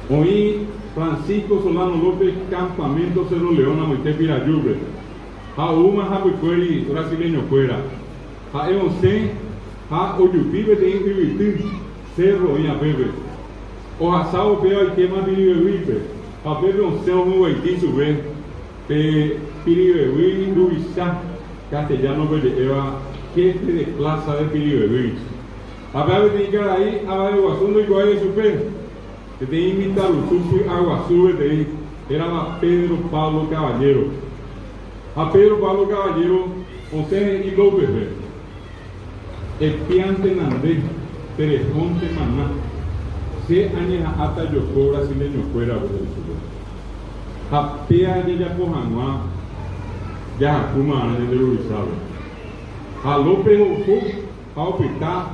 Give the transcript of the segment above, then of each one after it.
Oí Francisco Solano López, Campamento Cerro León, a Moité Pirayubre. A uma Jabuicueri brasileño fuera. A Eonce, a Oyupibe de Invivitir, Cerro y a Bebe. O a Sao Peo y Quema Piribewipe. A Bebe Onceo Mueiti Sube. Piribewi Luisa, Castellano Bebe Eva, jefe de plaza de Piribewi. A Bebe de Icaraí, a Bebe Guasundo y Guay Super. Que te imitar o sufi Aguaçu de era Pedro Paulo Caballero. A Pedro Paulo Caballero, você e López, espiante Nandé, Terefonte Maná, se añeja ata Yoko brasileño fuera a Pea de Yapojanguá, Yajacuma de Urizaba. A López Ocu, a Opitá,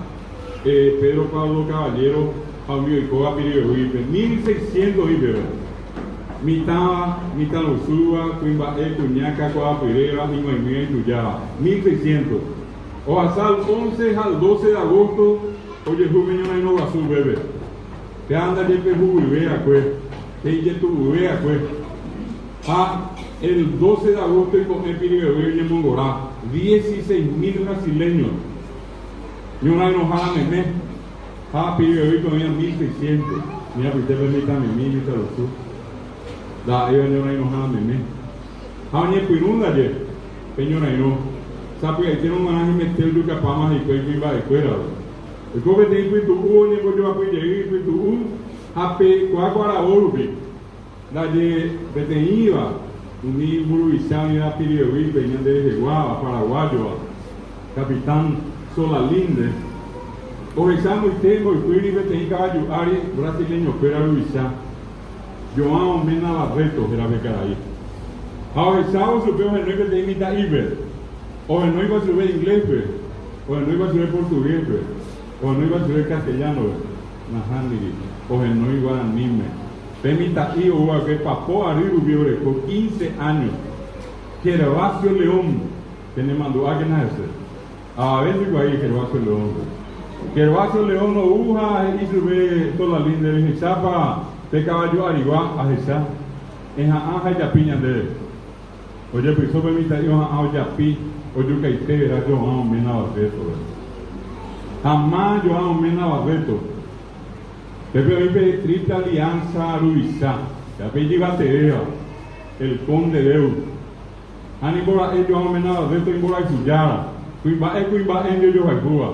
Pedro Paulo Caballero, a Micoa Piribewipe, 1600 Ibero. Mitad Usúa, Cuimbaé, Cuñaca, Coapirera, Imaimía y Tuyaba, 1600. O hasta el 11 al 12 de agosto, oye, Juvenil no hay no Guazú, bebé. Te anda ya que Jubivea, pues. Te ya tu Jubivea, pues. El 12 de agosto y con el Piribewipe en Mongorá, 16.000 brasileños. Yo no hay enojada Memé. Piribewipe todavía 1600. Mira, usted permítame, mil y los da ella no hay enojada Memé. Oye, Pirunda ayer, señora, no. Sabe que tiene un manaje meter du capama y que iba de fuera. El cobre de tu oye, pues yo apoyé y tu ape cuacuara orbe. La de Beteiva, un Buruizán y la Piribewipe, venían de Guava, Paraguayo, Capitán Solalinde. Orizán muy tengo y fui y Betei caballo Ari, brasileño, fuera Luisán. João Mena Barreto, era Becaraí. Ahora, sábado subió el nombre de imita Iber. O el no iba a subir inglés, o el no iba a subir portugués, o el no iba a subir castellano, Nahaniri, o el no iba a anime. Permita I o que papó a Rirubiore por 15 años. Gervasio León, que le mandó a que nace. A ver, digo ahí, Gervasio León. Gervasio León no uja y sube toda la linda de Chapa. De caballo Ariguá a Jesá, en Anja Yapiña de oye, pues eso permite a Yapi, oye, que usted era João Mena Barreto. Jamás João Mena Barreto. Pepe vive triple alianza Ruizá, Yapi lleva Terea, el conde de Eu. Anibora es João Mena Barreto, Anibora es Suyara, Cuimba es yo Jaipúa.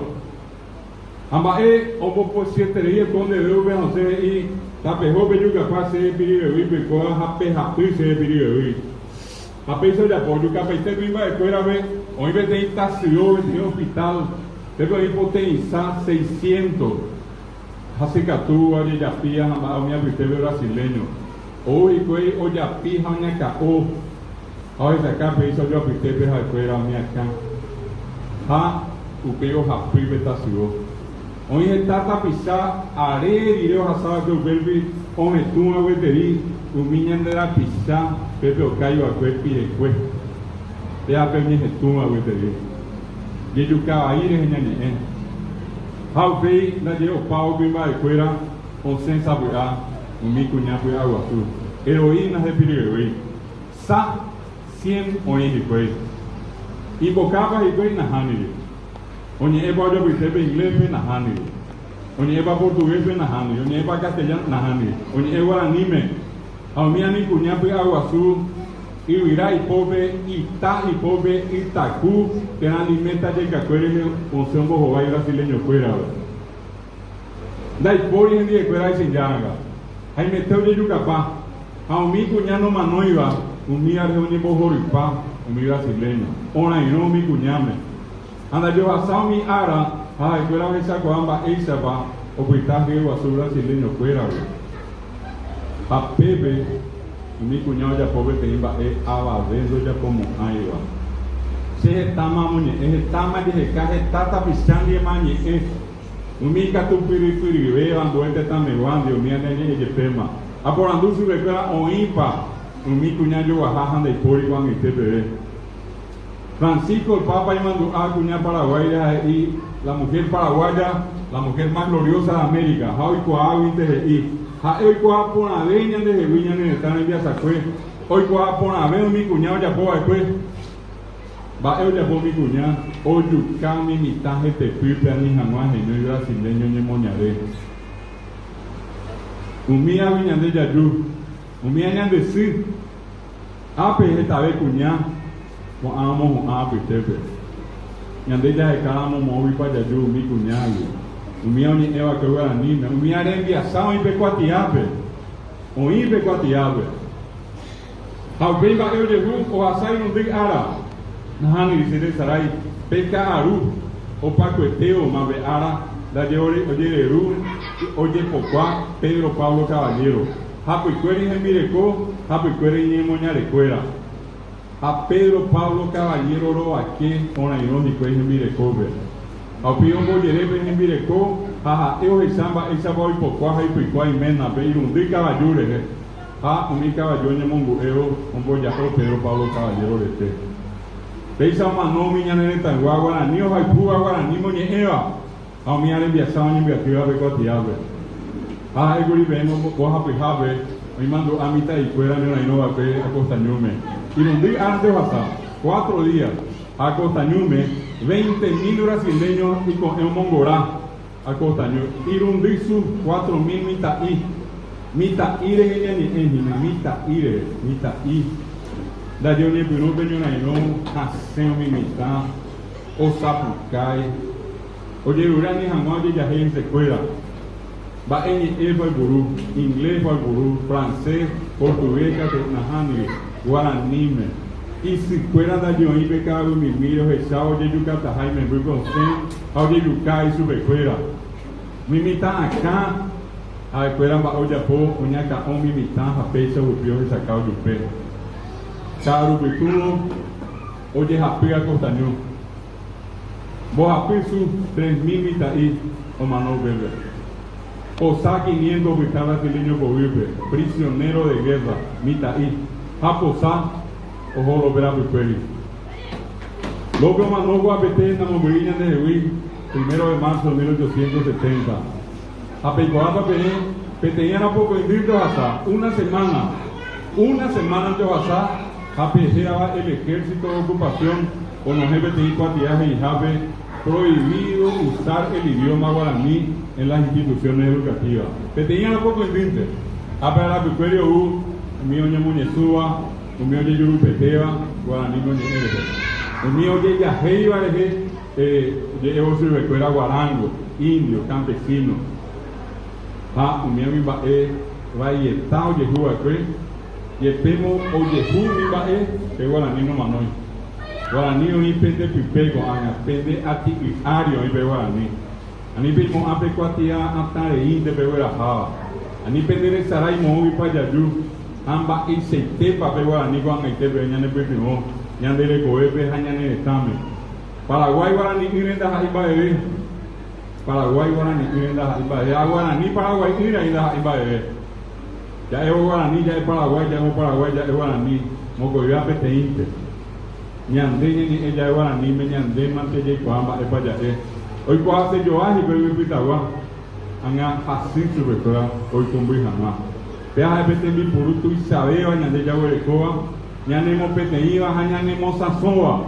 Amba opo por 7 días, el conde de Eu, no sé, y Tapejo peño capaz de Piribewipe, coa jape japi se Piribewipe. Jape se ya por yo capaz de Cuimba de fuera ve, hoy ve de estación, de hospital, pero ahí potencia 600. Hace catúa de Yapía, a mi abritebe brasileño. Hoy fue o Yapija, a Ñacao. Ahora se acá hizo yo abritebe de fuera, a mi acá. Ha, upeo japi betación. Hoy está tapizada, haré direo asado que vuelve, o me tú a veterí, un niño de la pizza, pepe o cayo a cuerpi de cuerpo. Te ha perdido tú a veterí. Y yo caballo en el Jaupei, la llevo pao, bimba de fuera, con sensa buena, un mi cuñado de agua azul. Heroínas de Piribewipe. Sa, 100 hoy de cuello. Invocaba y cuello en la haniri. Onye eba yo bitepe inglés na hani. Onye eba portugués na hani. Onye eba castellano na hani. Onye eba anime. A mi ani cuñape Aguazú. Iwira y pobre, Ita y pobre, Itacú. Que alimenta de cacuere con son bojobay brasileño fuera. Da y por en día fuera y sin llanga. Hay meteo de yucapá. A mi cuñano manoiva. Un mi arreoni bojoripá. Un mi brasileño. Ona y no mi cuñame. Anda yo asao mi ara, fuera esa coamba esa va, o cuitaje o azul brasileño fuera. A Pepe, mi cuñado ya pobre que iba a abadendo ya como aiva. Se está mamuñe, está más de caje, está tapizando y mañe, mi catu piri veo, ando este también, Dios mío, ne pema. A por andu su recuerda o impa, mi cuñado bajajan de pori cuando este bebé. Francisco, el Papa, y mandó a cuñar paraguaya y la mujer paraguaya, la mujer más gloriosa de América, Javi Coahuinte y hoy coja por la veña de Jeviña en el están en Viasacue. Hoy coja por la vez mi cuñado ya puedo después. Va eu ya por mi cuñado. Hoy yucami mi taje te pipe a mi jamás en el brasileño ni moñaré. Umía viña de Yayu. Umía ñan de sí. Ape esta vez cuñado. Con amo ape tepe. Ñan de ya de cada movi para Yayu mi cuñado. Umía ni eva que hubiera ni me. Umía de enviasado y pecuatiape. O y pecuatiape. Haupe va eu Yayu o asai no big ara. Nahani dice sarai peca aru o pacueteo mabe ara da lleore oye ru oye pocuá Pedro Pablo Caballero hapu cuere en mireco hapu cuere en moñarecuera a Pedro Pablo Caballero ro aquí ona irónico en mireco ve a pio mollere en mireco ha eu samba esa boy pocuá y picuá y mena be irundi caballure ha un caballo en mongo eu un boya Pedro Pablo Caballero de te Peisa mano miña neta guarani o haipu guarani moñe eva. A mi ale enviação ni enviativa be cotiave. A eguri beno coja pijabe. Me mando a mitad y fuera ni no va pe a Costañume. Y un día antes pasar 4 días a Costañume 20.000 brasileños y con el mongorá a Costañume. Y un día sus 4.000 mitad ire mitad da de onde virou benho na ino asem mimita o sapucai o de urani hamad de jahel se cuela ba en el guru inglês vai guru francês português que na hani guarani e se cuela da de onde pecado mi miro rechao de yucata jaime muy consciente ao de yucai sube cuela mimita acá a cuela ba o japo unya ka on mimita a peça o pio sacau do pé Caro Betulo, hoje rapé a Costañú. Vos rapé su 3.000 mitaí o mano bebé. Posá 500 vital brasileño por vive, prisionero de guerra, mitaí. Japosá, o jolo verá pipeli. Luego mano guapete en la movilina de Jehuí, 1 de marzo de 1870. A Peicoapa peteían a poco indito hasta una semana antes de pasar. Apreciaba el ejército de ocupación con los jefes de cuatiaje y jabe prohibido usar el idioma guaraní en las instituciones educativas. Te tenían a poco en vinte. A para la picuerio u, mío ñe muñezúa, mío ñe yurupeteba, guaraní no ñe eje. Mío ñe yajeiba eje, evo se recuerda guarango, indio, campesino. Mío mi va vayetao yejúa y el pemo oye mi bae que guaraní no manoi guaraní o pende pipego anga pende ati ario y guaraní ani pemo ape cuatia atare inde bewera java ani pende de sarai mo y payayu amba y seitepa pe guaraní con ite beñane pepimo ñande le coepe hañane estame Paraguay guaraní irenda jaibae Paraguay guaraní irenda jaibae guaraní Paraguay irenda jaibae ya es guaraní, ya es Paraguay, ya es guaraní, mocoya peteinte. Ñande ni ella es guaraní, me ñande mantelle y cuamba es para allá. Hoy cuando hace yo aji, pero me pitagua, anga así su rectora, hoy con Bujamá. Vea de pete mi purutu y sabeo, ñande ya huerecoa, ñande mo peteiba, ñande mo sasoa,